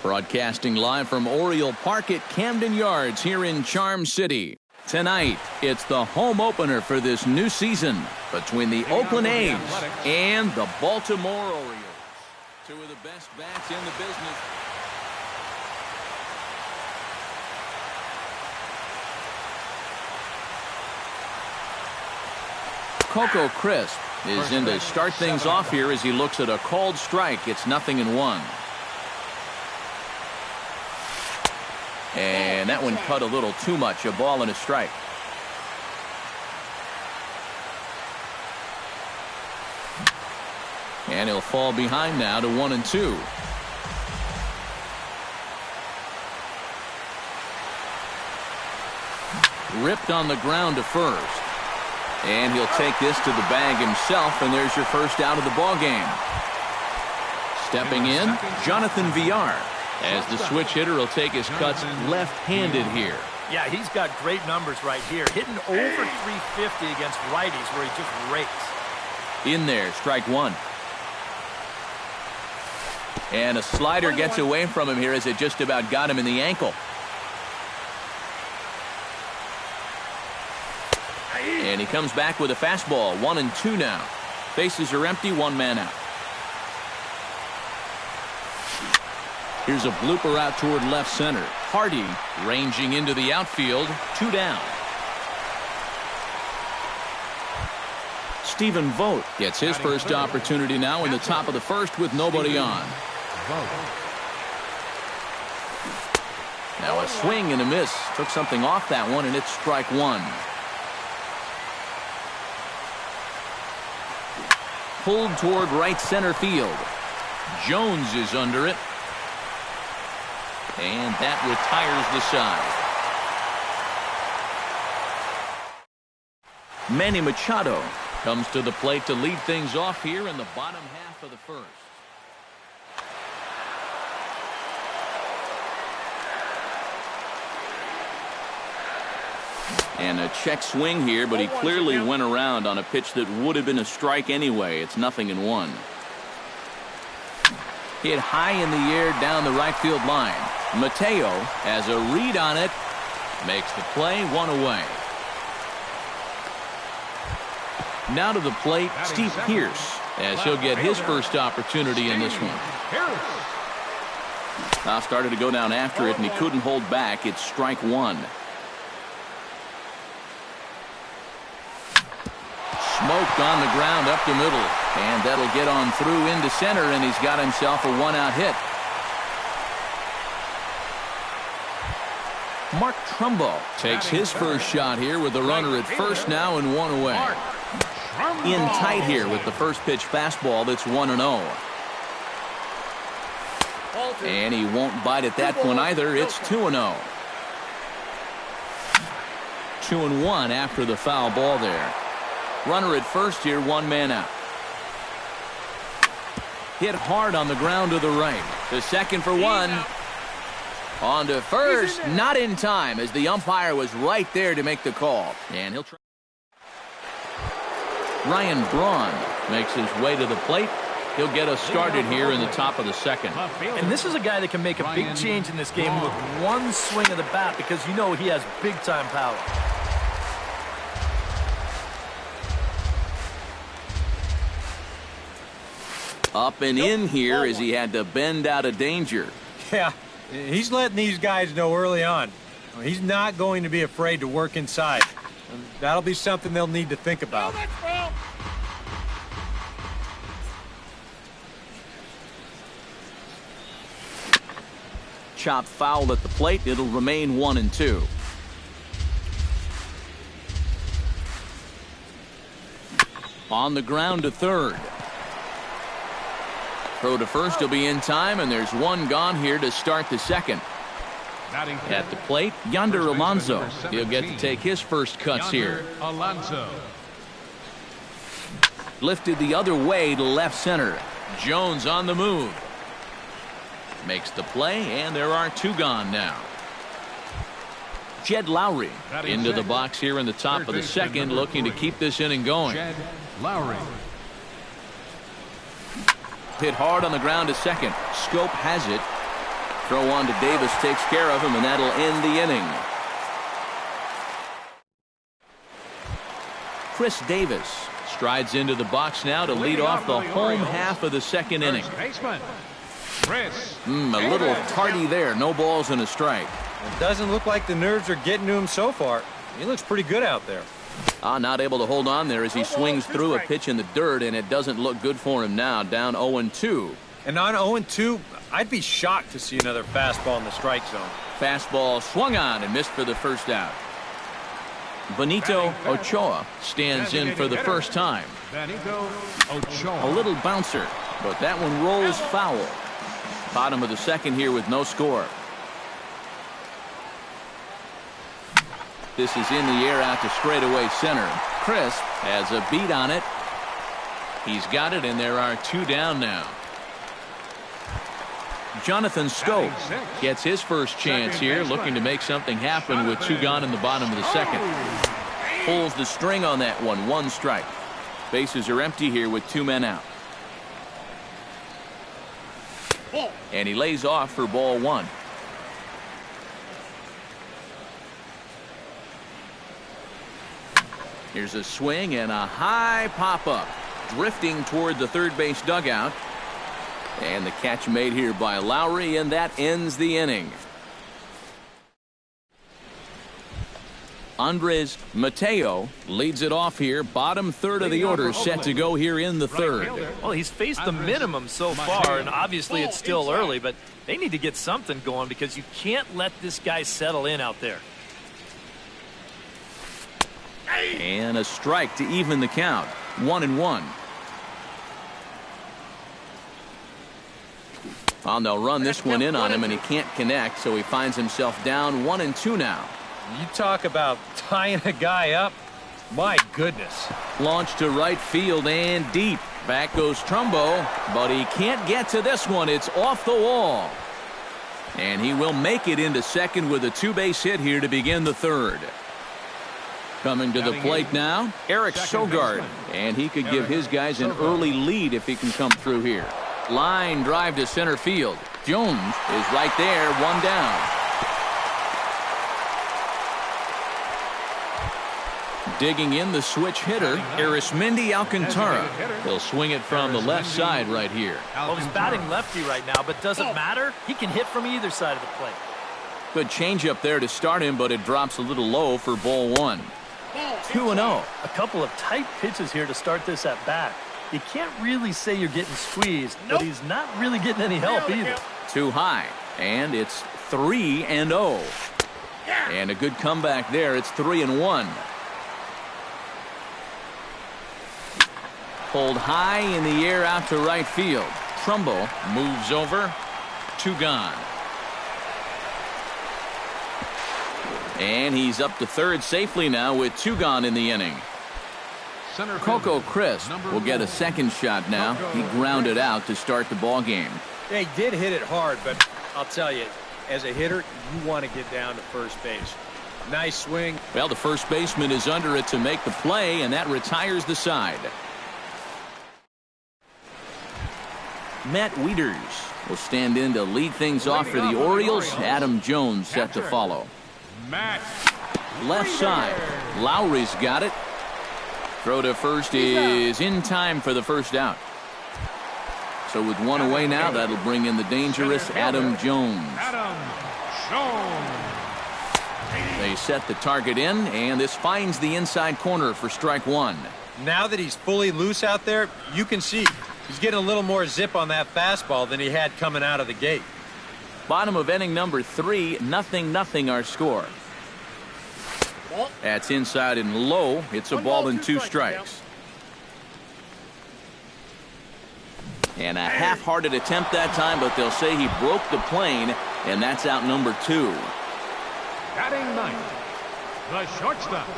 Broadcasting live from Oriole Park at Camden Yards here in Charm City. Tonight, it's the home opener for this new season between the Oakland A's and the Baltimore Orioles. Two of the best bats in the business. Coco Crisp is in to start things off here as he looks at a called strike. It's 0-1. And that one cut a little too much. A ball and a strike. And he'll fall behind now to 1-2. Ripped on the ground to first. And he'll take this to the bag himself, and there's your first out of the ball game. Stepping in, Jonathan Villar, as the switch hitter will take his cuts left-handed here. Yeah, he's got great numbers right here. Hitting over 350 against righties where he just rakes. In there, strike one. And a slider gets away from him here as it just about got him in the ankle. And he comes back with a fastball. 1-2 now. Bases are empty, one man out. Here's a blooper out toward left center. Hardy ranging into the outfield. 2 down. Stephen Vogt gets his first opportunity now in the top of the first with nobody on. Now a swing and a miss. Took something off that one, and it's strike one. Pulled toward right center field. Jones is under it. And that retires the side. Manny Machado comes to the plate to lead things off here in the bottom half of the first. And a check swing here, but he clearly went around on a pitch that would have been a strike anyway. It's 0-1. Hit high in the air down the right field line. Mateo has a read on it. Makes the play, one away. Now to the plate, Steve Pearce, as he'll get his first opportunity in this one. Now started to go down after it, and he couldn't hold back. It's strike one. Smoked on the ground up the middle, and that'll get on through into center, and he's got himself a one-out hit. Mark Trumbo takes his first shot here with the runner at first now and one away. In tight here with the first pitch fastball. That's 1-0. And he won't bite at that one either. It's 2-0. 2-1 after the foul ball there. Runner at first here, one man out. Hit hard on the ground to the right. To second for one. On to first, not in time as the umpire was right there to make the call. And he'll try. Ryan Braun makes his way to the plate. He'll get us started here in the top of the second. And this is a guy that can make a big change in this game with one swing of the bat, because you know he has big-time power. Up and in here as he had to bend out of danger. Yeah, he's letting these guys know early on. He's not going to be afraid to work inside. That'll be something they'll need to think about. Chop foul at the plate. It'll remain 1-2. On the ground to third. Throw to first will be in time, and there's one gone here to start the second. At the plate, Yonder Alonso. He'll get to take his first cuts here. Alonso. Lifted the other way to left center. Jones on the move. Makes the play, and there are two gone now. Jed Lowry into the box here in the top of the second, looking to keep this inning going. Jed Lowry. Hit hard on the ground to second. Scope has it. Throw on to Davis takes care of him, and that'll end the inning. Chris Davis strides into the box now to lead off the home half of the second inning. A little tardy there. No balls and a strike. It doesn't look like the nerves are getting to him so far. He looks pretty good out there. Not able to hold on there as he swings through a pitch in the dirt, and it doesn't look good for him now. Down 0-2. And on 0-2, I'd be shocked to see another fastball in the strike zone. Fastball swung on and missed for the first out. Benito Ochoa stands in for the first time. A little bouncer, but that one rolls foul. Bottom of the second here with no score. This is in the air out to straightaway center. Crisp has a beat on it. He's got it, and there are two down now. Jonathan Scope gets his first chance here, looking to make something happen with two gone in the bottom of the second. Pulls the string on that one. One strike. Bases are empty here with two men out. And he lays off for ball one. Here's a swing and a high pop-up. Drifting toward the third base dugout. And the catch made here by Lowry, and that ends the inning. Andres Mateo leads it off here. Bottom third of the order set to go here in the third. Well, he's faced the minimum so far, and obviously it's still early, but they need to get something going because you can't let this guy settle in out there. And a strike to even the count. 1-1. Well, they'll run this one in on him, and he can't connect, so he finds himself down 1-2 now. You talk about tying a guy up. My goodness. Launched to right field and deep. Back goes Trumbo, but he can't get to this one. It's off the wall. And he will make it into second with a two-base hit here to begin the third. Coming to the plate now, Eric Sogard. And he could give his guys an early lead if he can come through here. Line drive to center field. Jones is right there, one down. Digging in the switch hitter, Arismendi Alcantara. He'll swing it from the left side right here. Well, he's batting lefty right now, but doesn't matter. He can hit from either side of the plate. Good changeup there to start him, but it drops a little low for ball one. 2-0. A couple of tight pitches here to start this at bat. You can't really say you're getting squeezed, but he's not really getting any help either. Too high, and it's 3-0. And a good comeback there. It's 3-1. Pulled high in the air out to right field. Trumbo moves over. Two gone. And he's up to third safely now with two gone in the inning. Coco Crisp will get a second shot now. He grounded out to start the ball game. They did hit it hard, but I'll tell you, as a hitter, you want to get down to first base. Nice swing. Well, the first baseman is under it to make the play, and that retires the side. Matt Wieters will stand in to lead things off for the Orioles. Adam Jones set to follow. Left side. Lowry's got it. Throw to first is in time for the first out. So with one away now, that'll bring in the dangerous Adam Jones. They set the target in, and this finds the inside corner for strike one. Now that he's fully loose out there, you can see he's getting a little more zip on that fastball than he had coming out of the gate. Bottom of inning number 3, 0-0 our score. That's inside and low. It's a ball and two strikes. And a half-hearted attempt that time, but they'll say he broke the plane, and that's out number 2. Batting ninth, the shortstop.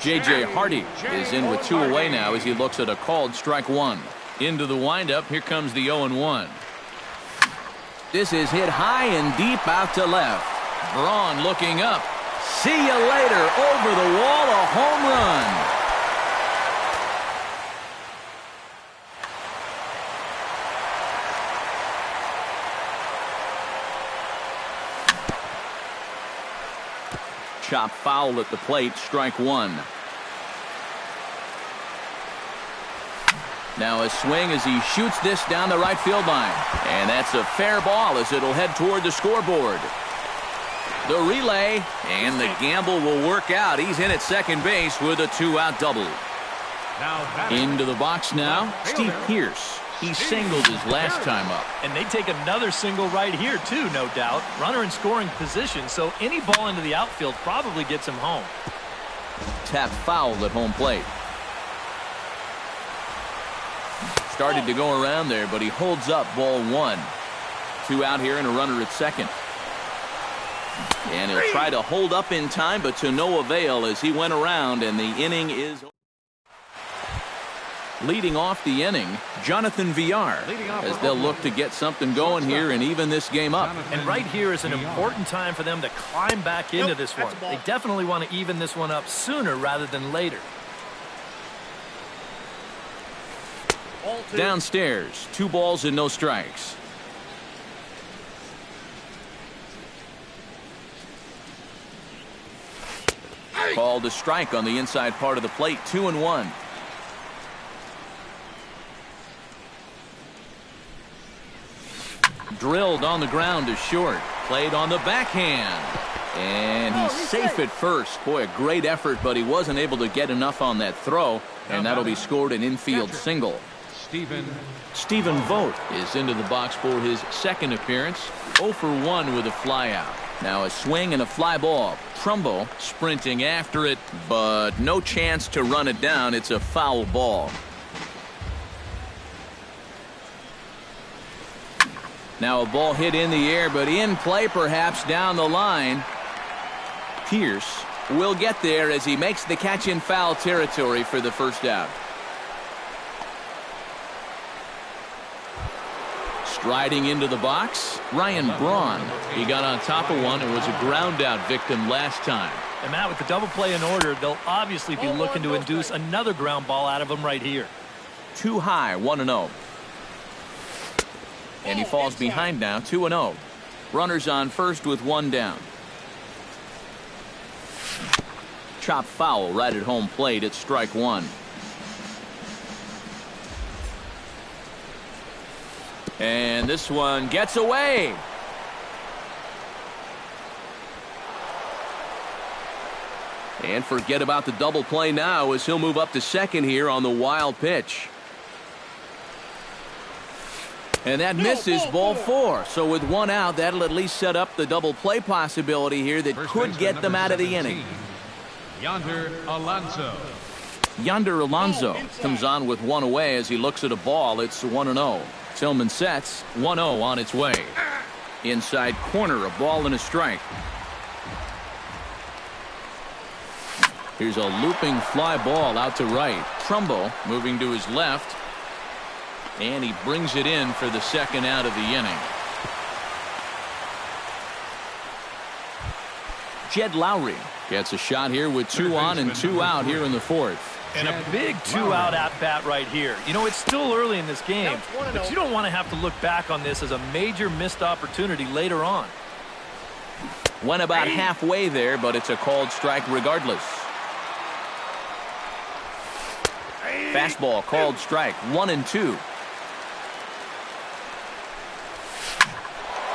J.J. Hardy is in with two away now as he looks at a called strike one. Into the windup, here comes the 0-1. This is hit high and deep out to left. Braun looking up. See you later. Over the wall, a home run. Chop foul at the plate, strike one. Now a swing as he shoots this down the right field line. And that's a fair ball as it'll head toward the scoreboard. The relay, and the gamble will work out. He's in at second base with a 2-out double. Into the box now, Steve Pearce. He singled his last time up. And they take another single right here, too, no doubt. Runner in scoring position, so any ball into the outfield probably gets him home. Tap foul at home plate. Started to go around there, but he holds up ball one. 2 out here and a runner at second. And he'll try to hold up in time, but to no avail as he went around, and the inning is... Leading off the inning, Jonathan Villar, as they'll look to get something going here and even this game up. And right here is an important time for them to climb back into this one. They definitely want to even this one up sooner rather than later. Downstairs, 2 balls and no strikes. Called a strike on the inside part of the plate, 2-1. Drilled on the ground to short. Played on the backhand. And he's safe at first. Boy, a great effort, but he wasn't able to get enough on that throw. And that'll be scored an infield single. Stephen Vogt is into the box for his second appearance. 0 for 1 with a flyout. Now a swing and a fly ball. Trumbo sprinting after it, but no chance to run it down. It's a foul ball. Now a ball hit in the air, but in play perhaps down the line. Pearce will get there as he makes the catch in foul territory for the first out. Striding into the box, Ryan Braun. He got on top of one and was a ground out victim last time. And Matt, with the double play in order, they'll obviously be looking to induce another ground ball out of him right here. Too high, 1-0. And he falls behind now, 2-0. Runners on first with 1 down. Chop foul right at home plate. It's strike one. And this one gets away. And forget about the double play now as he'll move up to second here on the wild pitch. And that misses, ball 4. So with 1 out, that'll at least set up the double play possibility here that could get them out of the inning. Yonder Alonso comes on with 1 away as he looks at a ball. It's 1-0. Tillman sets, 1-0 on its way. Inside corner, a ball and a strike. Here's a looping fly ball out to right. Trumbo moving to his left. And he brings it in for the second out of the inning. Jed Lowry gets a shot here with 2 on and 2 out here in the 4th. And a big 2-out at-bat right here. You know, it's still early in this game, but you don't want to have to look back on this as a major missed opportunity later on. Went about halfway there, but it's a called strike regardless. Fastball called strike, 1-2.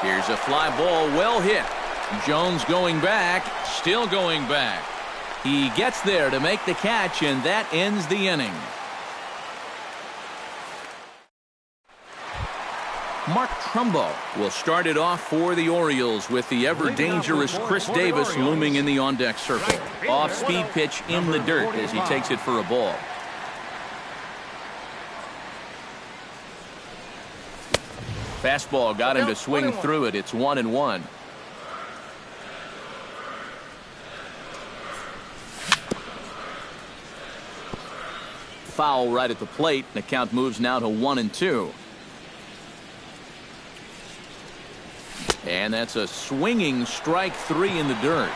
Here's a fly ball, well hit. Jones going back, still going back. He gets there to make the catch, and that ends the inning. Mark Trumbo will start it off for the Orioles with the ever-dangerous Chris Davis looming in the on-deck circle. Off-speed pitch in the dirt as he takes it for a ball. Fastball got him to swing through it. It's 1-1. Foul right at the plate. The count moves now to 1-2. And that's a swinging strike 3 in the dirt.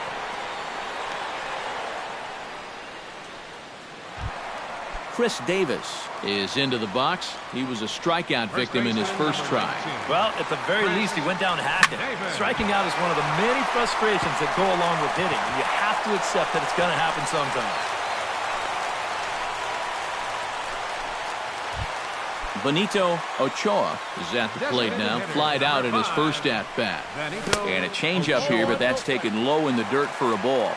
Chris Davis is into the box. He was a strikeout victim in his first try. Well, at the very least, he went down hacking. Striking out is one of the many frustrations that go along with hitting. And you have to accept that it's going to happen sometime. Benito Ochoa is at the plate now. Flied out in his first at-bat. And a changeup here, but that's taken low in the dirt for a ball.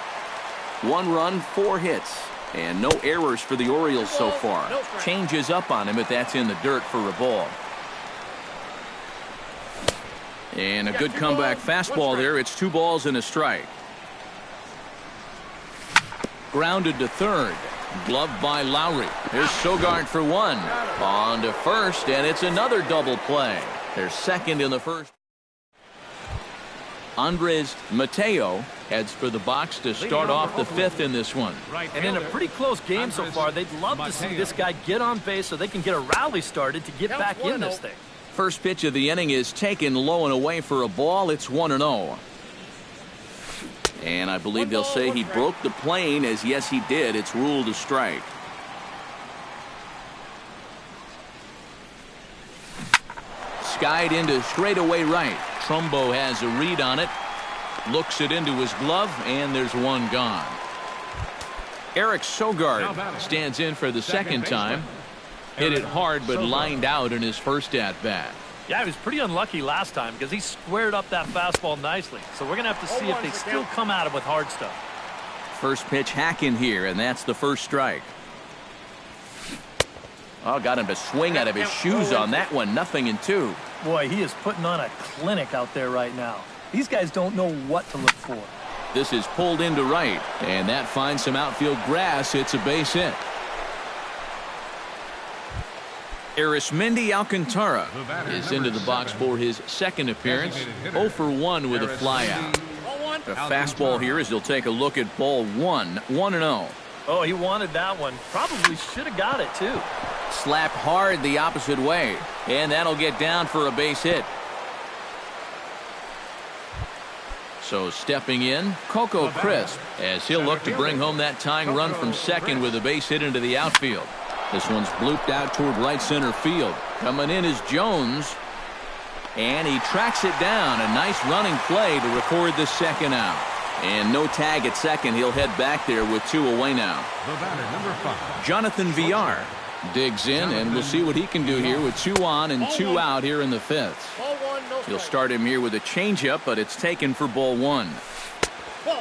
1 run, 4 hits. And no errors for the Orioles so far. Changes up on him, but that's in the dirt for a ball. And a good comeback fastball there. It's 2 balls and a strike. Grounded to third. Gloved by Lowry. Here's Sogard for 1. On to first, and it's another double play. They're second in the first. Andres Mateo heads for the box to start off the 5th in this one. And in a pretty close game so far, they'd love to see this guy get on base so they can get a rally started to get back in this thing. First pitch of the inning is taken low and away for a ball. It's 1-0. And I believe they'll say he broke the plane, as yes he did. It's ruled a strike. Skied into straightaway right. Trumbo has a read on it. Looks it into his glove, and there's 1 gone. Eric Sogard stands in for the second time. Hit it hard, but lined out in his first at-bat. Yeah, he was pretty unlucky last time because he squared up that fastball nicely. So we're going to have to see if they still come at him with hard stuff. First pitch hacking here, and that's the first strike. Oh, got him to swing out of his shoes on that one. 0-2. Boy, he is putting on a clinic out there right now. These guys don't know what to look for. This is pulled into right, and that finds some outfield grass. It's a base hit. Arismendi Alcantara is into the box for his second appearance. 0 for 1 with a flyout. A fastball here as he'll take a look at ball 1. 1-0. Oh, he wanted that one. Probably should have got it, too. Slap hard the opposite way, and that'll get down for a base hit. So stepping in, Coco Crisp, as he'll look to bring home that tying run from second with a base hit into the outfield. This one's blooped out toward right center field. Coming in is Jones, and he tracks it down. A nice running play to record the second out. And no tag at second. He'll head back there with 2 away now. The batter, number 5. Jonathan Villar digs in, and we'll see what he can do here with 2 on and 2 out here in the 5th. He'll start him here with a changeup, but it's taken for ball 1.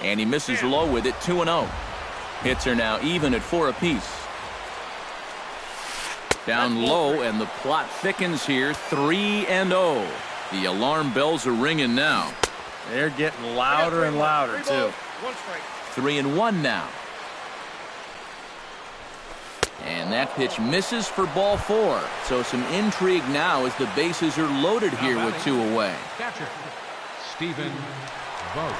And he misses low with it. 2-0. Hits are now even at 4 apiece. Down low, and the plot thickens here. 3-0. The alarm bells are ringing now. They're getting louder and louder, too. 3-1 now. And that pitch misses for ball 4. So some intrigue now as the bases are loaded here with 2 away. Catcher, Stephen Vogt.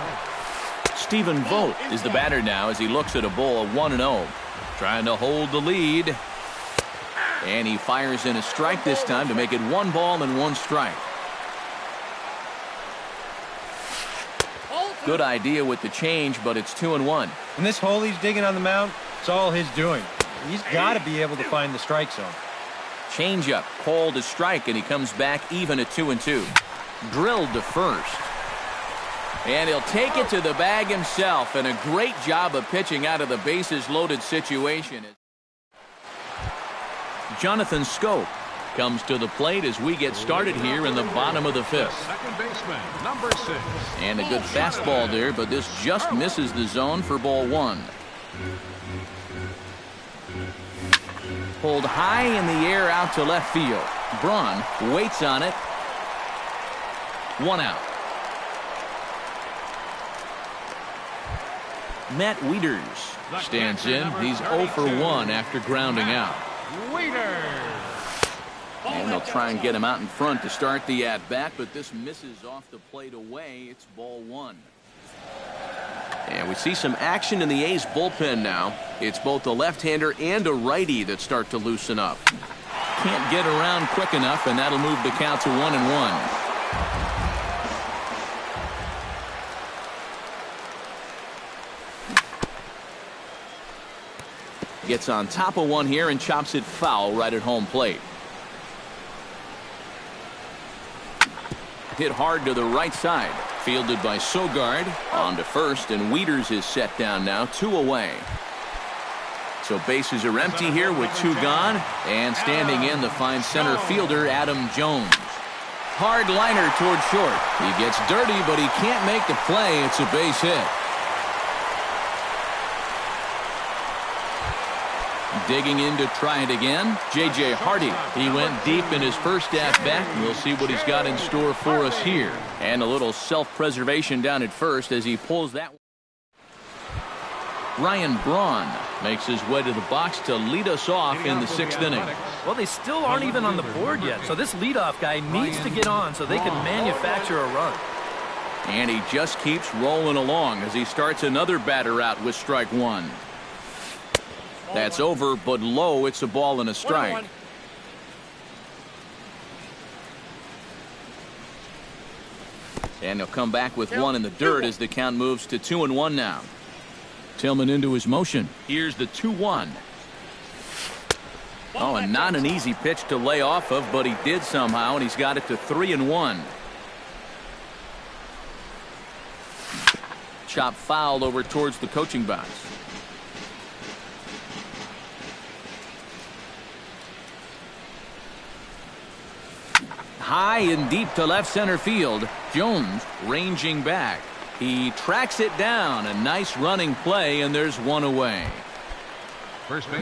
Stephen Vogt is the batter now as he looks at a ball 1-0. Trying to hold the lead. And he fires in a strike this time to make it 1 ball and 1 strike. Good idea with the change, but it's 2-1. And this hole he's digging on the mound, it's all his doing. He's got to be able to find the strike zone. Changeup, called a strike, and he comes back even at 2-2. Drilled to first. And he'll take it to the bag himself, and a great job of pitching out of the bases loaded situation. Jonathan Scope comes to the plate as we get started here in the bottom of the 5th. Second baseman, number 6. And a good fastball there, but this just misses the zone for ball 1. Pulled high in the air out to left field. Braun waits on it. 1 out. Matt Wieters stands in. He's 0 for 1 after grounding out. And they'll try and get him out in front to start the at-bat, but this misses off the plate away. It's ball 1. And we see some action in the A's bullpen now. It's both a left-hander and a righty that start to loosen up. Can't get around quick enough, and that'll move the count to 1-1. Gets on top of one here and chops it foul right at home plate. Hit hard to the right side. Fielded by Sogard. On to first, and Wieters is set down now, 2 away. So bases are empty here with 2 gone. And standing in the fine center fielder, Adam Jones. Hard liner toward short. He gets dirty, but he can't make the play. It's a base hit. Digging in to try it again, J.J. Hardy. He went deep in his first at-bat. We'll see what he's got in store for us here. And a little self-preservation down at first as he pulls that one. Ryan Braun makes his way to the box to lead us off in the 6th inning. Well, they still aren't even on the board yet, so this leadoff guy needs to get on so they can manufacture a run. And he just keeps rolling along as he starts another batter out with strike 1. That's over, but low. It's a ball and a strike. And he'll come back with one in the dirt as the count moves to 2-1 now. Tillman into his motion. Here's the 2-1. Oh, and not an easy pitch to lay off of, but he did somehow, and he's got it to 3-1. Chop fouled over towards the coaching box. High and deep to left center field. Jones ranging back. He tracks it down. A nice running play, and there's one away.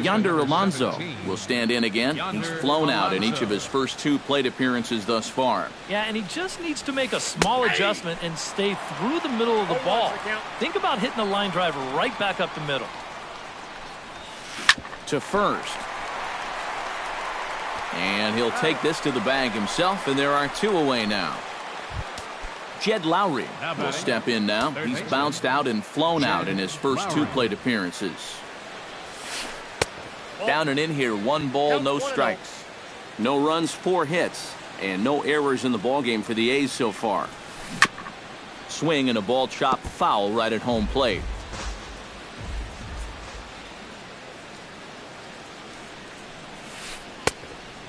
Yonder Alonso will stand in again. He's flown out in each of his first 2 plate appearances thus far. Yeah, and he just needs to make a small adjustment and stay through the middle of the ball. Think about hitting a line drive right back up the middle. To first. And he'll take this to the bag himself, and there are 2 away now. Jed Lowry will step in now. He's bounced out and flown out in his first 2 plate appearances. Down and in here, 1 ball, no strikes. No runs, 4 hits, and no errors in the ballgame for the A's so far. Swing and a ball chopped foul right at home plate.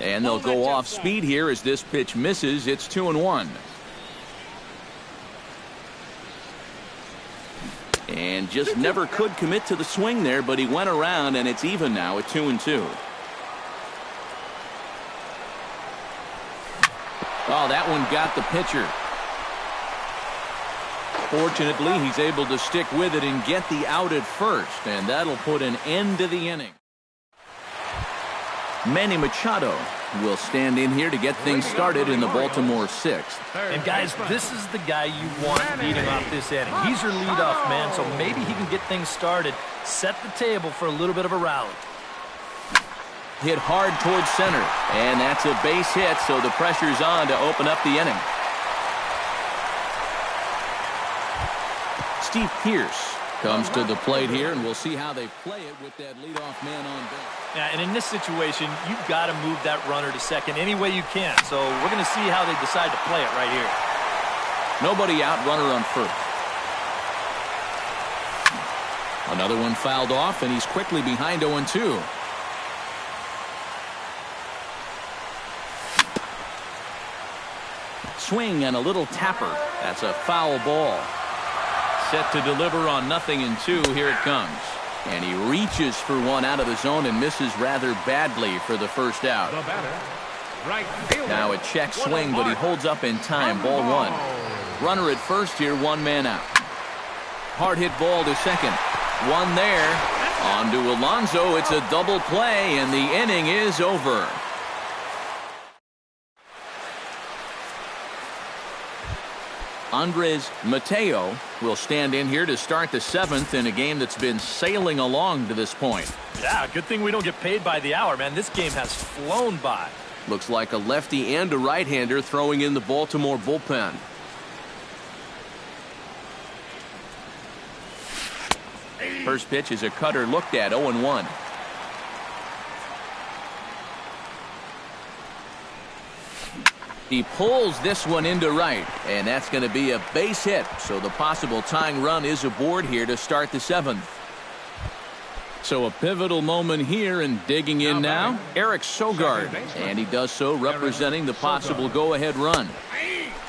And they'll go off speed here as this pitch misses. It's 2-1. And just never could commit to the swing there, but he went around, and it's even now at 2-2. Oh, that one got the pitcher. Fortunately, he's able to stick with it and get the out at first, and that'll put an end to the inning. Manny Machado will stand in here to get things started in the Baltimore 6th. And guys, this is the guy you want leading off this inning. He's your leadoff man, so maybe he can get things started, set the table for a little bit of a rally. Hit hard towards center, and that's a base hit, so the pressure's on to open up the inning. Steve Pearce comes to the plate here, and we'll see how they play it with that leadoff man on base. Yeah, and in this situation, you've got to move that runner to second any way you can. So we're going to see how they decide to play it right here. Nobody out, runner on first. Another one fouled off, and he's quickly behind 0-2. Swing and a little tapper. That's a foul ball. Set to deliver on 0-2. Here it comes. And he reaches for one out of the zone and misses rather badly for the first out. Now a check swing, but he holds up in time. Ball 1. Runner at first here, 1 man out. Hard hit ball to second. 1 there. On to Alonso. It's a double play, and the inning is over. Andres Mateo will stand in here to start the 7th in a game that's been sailing along to this point. Yeah, good thing we don't get paid by the hour, man. This game has flown by. Looks like a lefty and a right-hander throwing in the Baltimore bullpen. First pitch is a cutter looked at, 0-1. He pulls this one into right, and that's going to be a base hit. So the possible tying run is aboard here to start the 7th. So a pivotal moment here, and digging in now, Eric Sogard. And he does so representing the possible go-ahead run.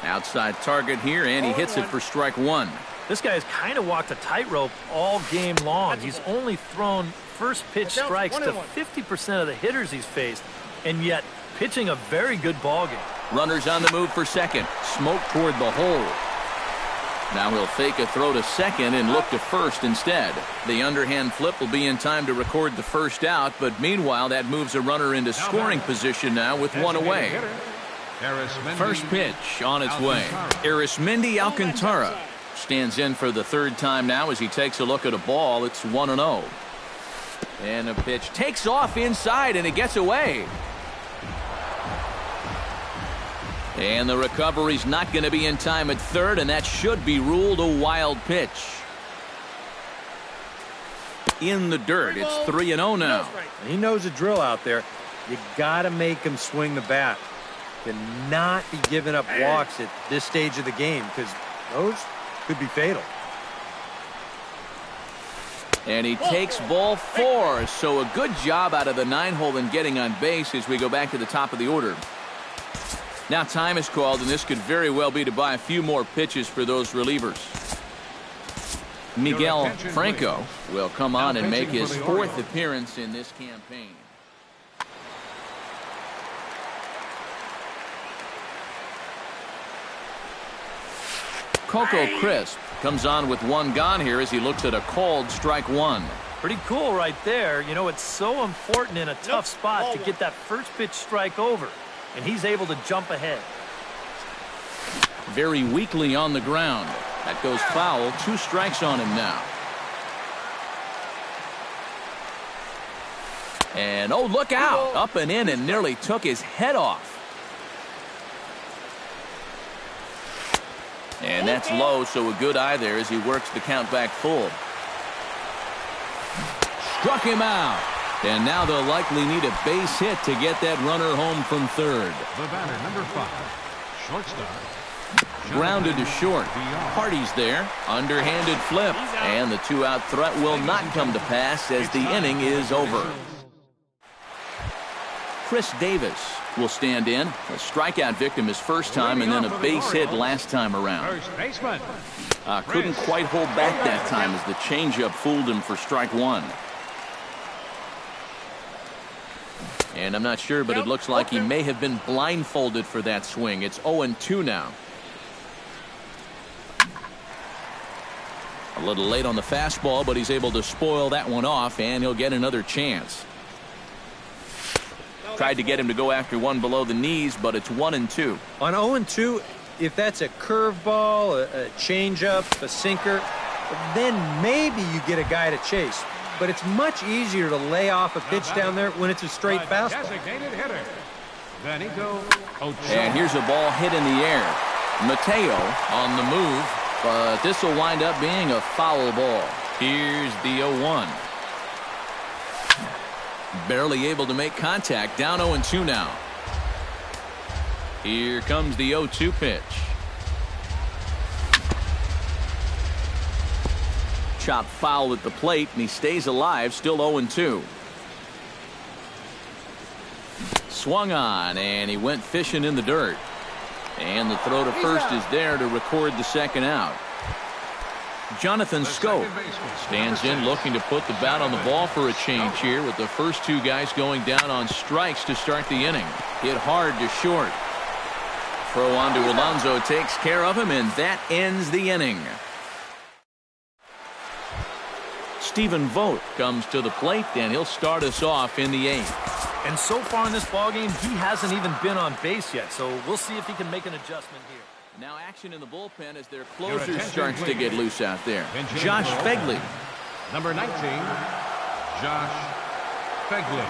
Outside target here, and he hits it for strike one. This guy has kind of walked a tightrope all game long. He's only thrown first pitch strikes to 50% of the hitters he's faced, and yet pitching a very good ball game. Runners on the move for second. Smoke toward the hole. Now he'll fake a throw to second and look to first instead. The underhand flip will be in time to record the first out, but meanwhile that moves a runner into scoring position now with one away. First pitch on its way. Arismendi Alcantara stands in for the third time now as he takes a look at a ball. It's 1-0. And a pitch takes off inside, and it gets away. And the recovery's not going to be in time at third, and that should be ruled a wild pitch. In the dirt, it's 3-0 now. He knows the drill out there. You got to make him swing the bat. Cannot be giving up walks at this stage of the game, because those could be fatal. And he takes ball four, so a good job out of the 9-hole in getting on base as we go back to the top of the order. Now time is called, and this could very well be to buy a few more pitches for those relievers. Miguel Franco will come on and make his fourth appearance in this campaign. Coco Crisp comes on with one gone here as he looks at a called strike one. Pretty cool right there. You know, it's so important in a tough spot to get that first pitch strike over. And he's able to jump ahead. Very weakly on the ground. That goes foul. 2 strikes on him now. And oh, look out. Up and in and nearly took his head off. And that's low, so a good eye there as he works the count back full. Struck him out. And now they'll likely need a base hit to get that runner home from third. The batter, number 5, shortstop. Grounded to short. Hardy's there. Underhanded flip. And the 2-out threat will not come to pass as the inning is over. Chris Davis will stand in. A strikeout victim his first time, and then a base hit last time around. First baseman. Couldn't quite hold back that time as the changeup fooled him for strike one. And I'm not sure, but it looks like he may have been blindfolded for that swing. It's 0-2 now. A little late on the fastball, but he's able to spoil that one off, and he'll get another chance. Tried to get him to go after one below the knees, but it's 1-2. On 0-2, if that's a curveball, a changeup, a sinker, then maybe you get a guy to chase. But it's much easier to lay off a pitch down there when it's a straight fastball. Designated hitter, Benito Ochoa. And here's a ball hit in the air. Mateo on the move, but this will wind up being a foul ball. Here's the 0-1. Barely able to make contact. Down 0-2 now. Here comes the 0-2 pitch. Chop foul at the plate, and he stays alive, still 0-2. Swung on, and he went fishing in the dirt. And the throw to first is there to record the second out. Jonathan Scope stands in, looking to put the bat on the ball for a change here, with the first 2 guys going down on strikes to start the inning. Hit hard to short. Throw on to Alonso takes care of him, and that ends the inning. Stephen Vogt comes to the plate, and he'll start us off in the 8th. And so far in this ballgame, he hasn't even been on base yet, so we'll see if he can make an adjustment here. Now action in the bullpen as their closer starts to get loose out there. Josh Fegley. Number 19, Josh Fegley.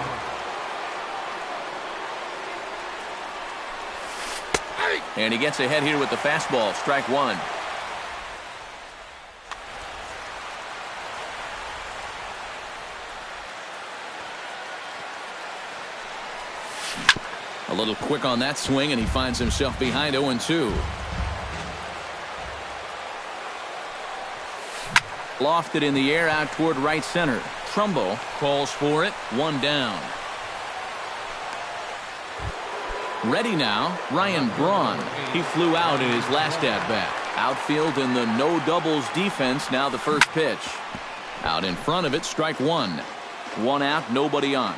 And he gets ahead here with the fastball. Strike one. A little quick on that swing, and he finds himself behind 0-2. Lofted in the air out toward right center. Trumbo calls for it, 1 down. Ready now, Ryan Braun. He flew out in his last at-bat. Outfield in the no doubles defense, now the first pitch. Out in front of it, strike 1. 1 out, nobody on.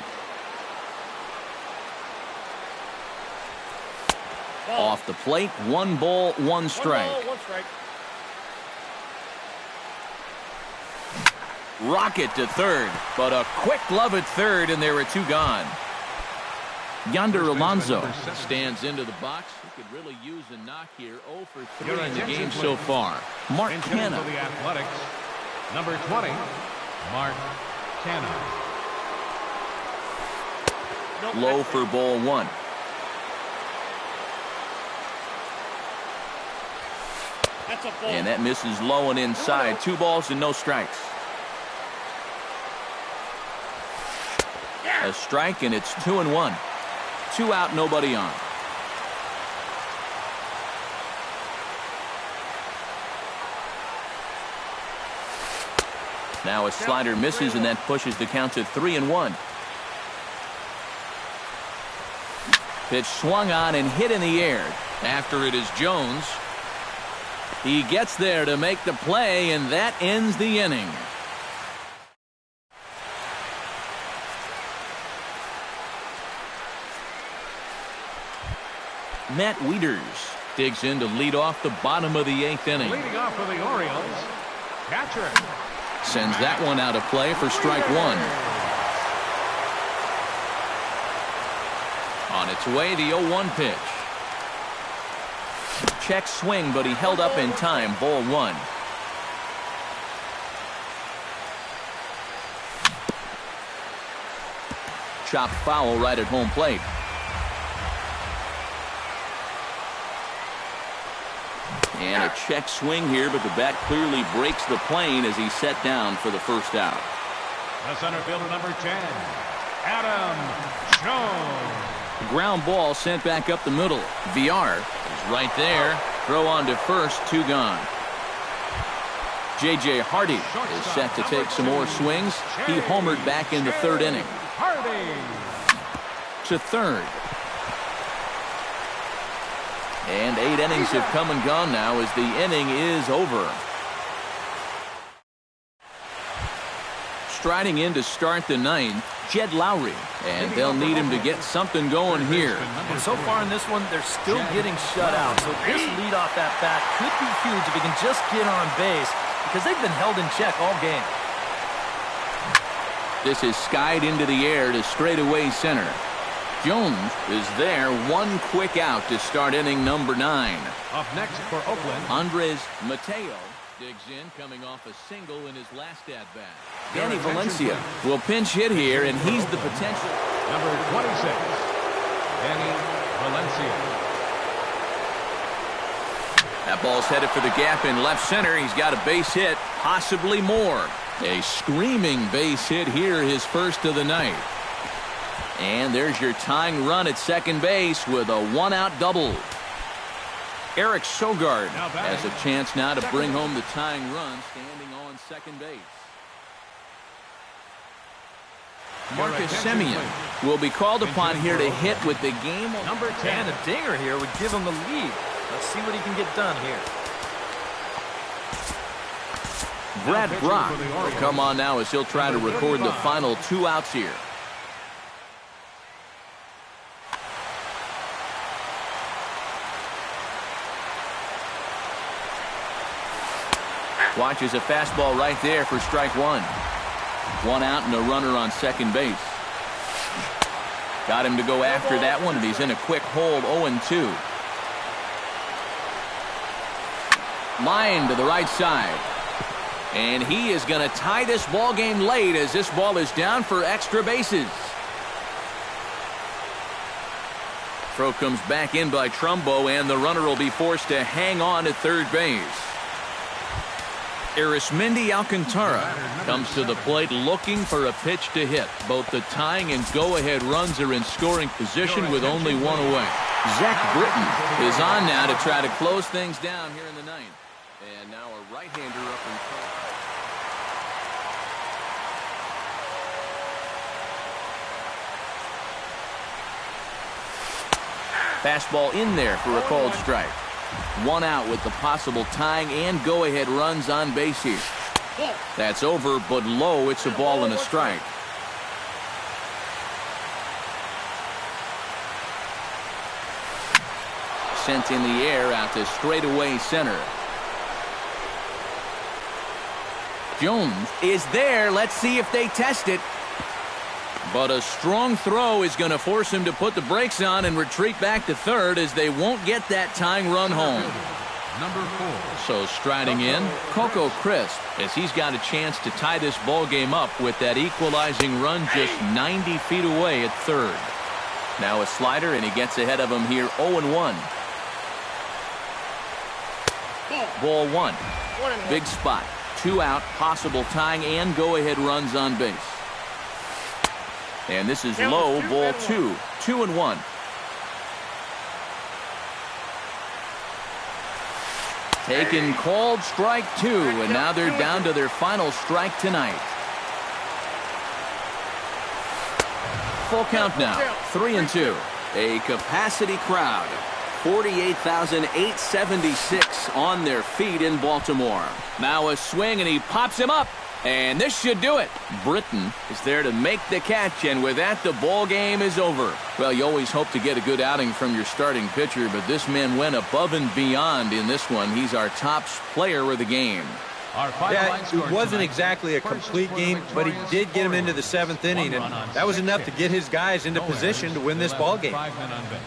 Off the plate, 1 ball, 1 strike. 1 ball, 1 strike. Rocket to third, but a quick glove at third, and there are 2 gone. Yonder Alonso stands into the box. He could really use a knock here. 0 for 3 in the game so far. Mark Canha. For the Athletics, number 20, Mark Canha. Low for ball 1. That's a ball. And that misses low and inside. 2 balls and no strikes. A strike, and it's 2-1. 2 out, nobody on. Now a slider misses, and that pushes the count to 3-1. Pitch swung on and hit in the air. After it is Jones. He gets there to make the play, and that ends the inning. Matt Wieters digs in to lead off the bottom of the 8th inning. Leading off for the Orioles, catcher. Sends that one out of play for strike 1. On its way, the 0-1 pitch. Check swing, but he held up in time. Ball 1. Chopped foul right at home plate. And a check swing here, but the bat clearly breaks the plane as he's set down for the first out. The center fielder, number 10, Adam Jones. Ground ball sent back up the middle. VR is right there. Throw on to first, 2 gone. J.J. Hardy is set to take some more swings. He homered back in the 3rd inning. Hardy. To third. And 8 innings have come and gone now as the inning is over. Striding in to start the 9th, Jed Lowry. And they'll need him to get something going here. And so far in this one, they're still getting shut out. So this leadoff at bat could be huge if he can just get on base, because they've been held in check all game. This is skied into the air to straightaway center. Jones is there, 1 quick out to start inning number 9. Up next for Oakland, Andres Mateo digs in, coming off a single in his last at-bat. Danny Valencia will pinch hit here, and he's the potential. number 26, Danny Valencia. That ball's headed for the gap in left center. He's got a base hit, possibly more. A screaming base hit here, his first of the night. And there's your tying run at second base with a 1-out double. Eric Sogard has a chance now to bring home the tying run, standing on second base. Marcus Semien will be called upon here to hit with the game. Number 10, and a dinger here would give him the lead. Let's see what he can get done here. Brad Brock will come on now as he'll try to record the final 2 outs here. Watches a fastball right there for strike 1. 1 out and a runner on second base. Got him to go after that one, and he's in a quick hold, 0-2. Line to the right side. And he is going to tie this ball game late as this ball is down for extra bases. Throw comes back in by Trumbo, and the runner will be forced to hang on at third base. Arismendi Alcantara comes to the plate looking for a pitch to hit. Both the tying and go-ahead runs are in scoring position with only 1 away. Zach Britton is on now to try to close things down here in the 9th. And now a right-hander up in front. Fastball in there for a called strike. One out with the possible tying and go-ahead runs on base here. That's over, but low. It's a ball and a strike. Sent in the air out to straightaway center. Jones is there. Let's see if they test it. But a strong throw is going to force him to put the brakes on and retreat back to third, as they won't get that tying run home. Number 4. So striding in, Coco Crisp, as he's got a chance to tie this ball game up with that equalizing run just 90 feet away at third. Now a slider, and he gets ahead of him here 0-1. Ball 1. Big spot. 2 out, possible tying and go-ahead runs on base. And this is low, ball 2. 2-1. Taken, called strike 2, and now they're down to their final strike tonight. Full count now, 3-2. A capacity crowd, 48,876 on their feet in Baltimore. Now a swing, and he pops him up. And this should do it. Britton is there to make the catch, and with that, the ball game is over. Well, you always hope to get a good outing from your starting pitcher, but this man went above and beyond in this one. He's our top player of the game. Yeah, it wasn't exactly a complete game, but he did get him into the 7th inning, and that was enough to get his guys into position to win this ball game. 5 men on base.